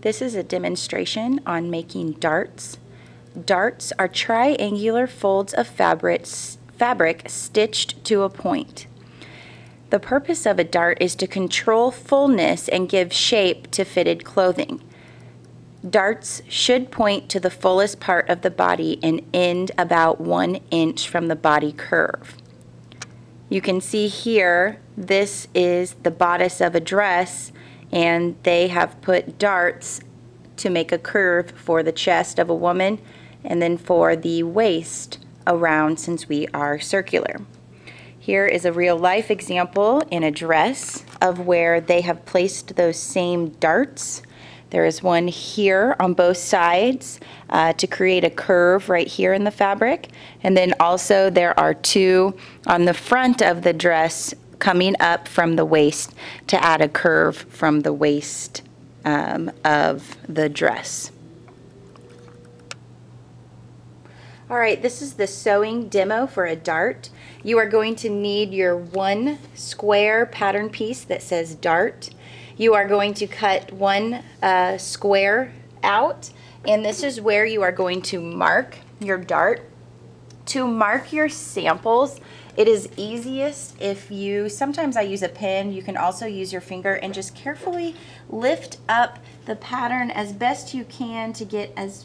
This is a demonstration on making darts. Darts are triangular folds of fabric stitched to a point. The purpose of a dart is to control fullness and give shape to fitted clothing. Darts should point to the fullest part of the body and end about 1 inch from the body curve. You can see here, this is the bodice of a dress, and they have put darts to make a curve for the chest of a woman and then for the waist around, since we are circular. Here is a real life example in a dress of where they have placed those same darts. There is one here on both sides to create a curve right here in the fabric, and then also there are 2 on the front of the dress coming up from the waist to add a curve from the waist of the dress. Alright, this is the sewing demo for a dart. You are going to need your 1 square pattern piece that says dart. You are going to cut 1 square out, and this is where you are going to mark your dart. To mark your samples, it is easiest if you, sometimes I use a pen, you can also use your finger, and just carefully lift up the pattern as best you can to get as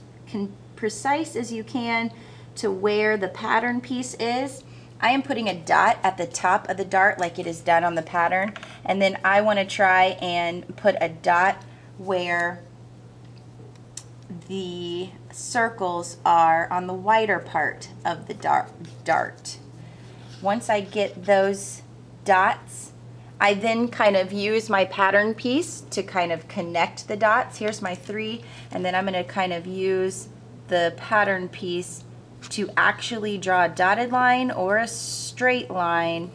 precise as you can to where the pattern piece is. I am putting a dot at the top of the dart like it is done on the pattern, and then I want to try and put a dot where the circles are on the wider part of the dart. Once I get those dots, I then kind of use my pattern piece to kind of connect the dots. Here's my 3, and then I'm going to kind of use the pattern piece to actually draw a dotted line or a straight line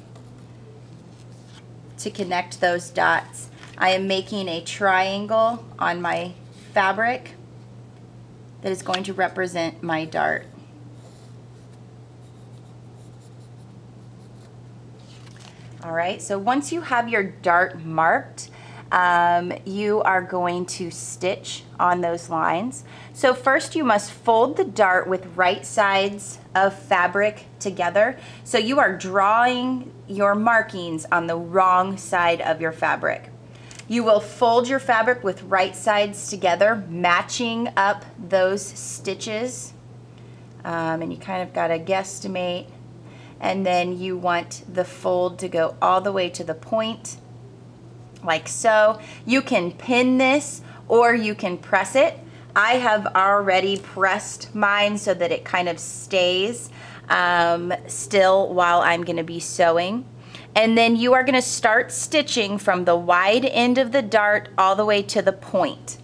to connect those dots. I am making a triangle on my fabric that is going to represent my dart. Alright, so once you have your dart marked, you are going to stitch on those lines. So first you must fold the dart with right sides of fabric together. So you are drawing your markings on the wrong side of your fabric. You will fold your fabric with right sides together, matching up those stitches. And you kind of got to guesstimate. And then you want the fold to go all the way to the point, like so. You can pin this or you can press it. I have already pressed mine so that it kind of stays still while I'm going to be sewing. And then you are going to start stitching from the wide end of the dart all the way to the point.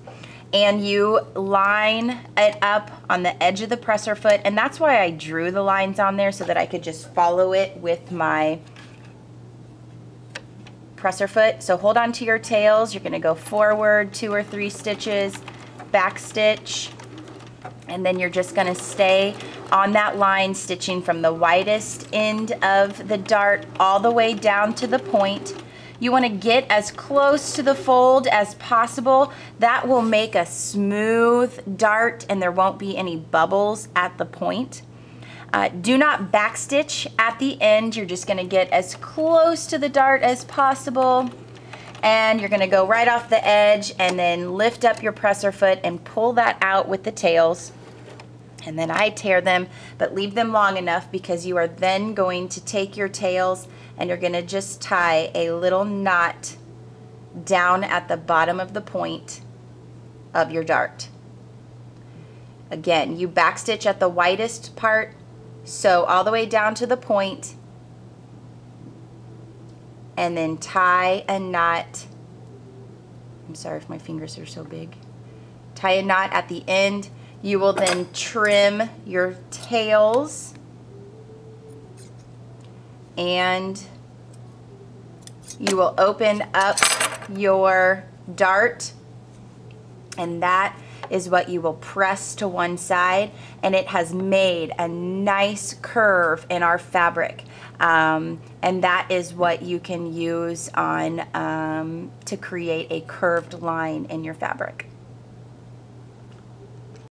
And you line it up on the edge of the presser foot, and that's why I drew the lines on there, so that I could just follow it with my presser foot. So hold on to your tails. You're going to go forward 2 or 3 stitches, back stitch, and then you're just going to stay on that line, stitching from the widest end of the dart all the way down to the point. You want to get as close to the fold as possible. That will make a smooth dart and there won't be any bubbles at the point. Do not backstitch at the end. You're just going to get as close to the dart as possible, and you're going to go right off the edge and then lift up your presser foot and pull that out with the tails. And then I tear them, but leave them long enough, because you are then going to take your tails and you're going to just tie a little knot down at the bottom of the point of your dart. Again, you backstitch at the widest part, sew all the way down to the point, and then tie a knot. I'm sorry if my fingers are so big. Tie a knot at the end. You will then trim your tails, and you will open up your dart, and that is what you will press to one side, and it has made a nice curve in our fabric. And that is what you can use on to create a curved line in your fabric.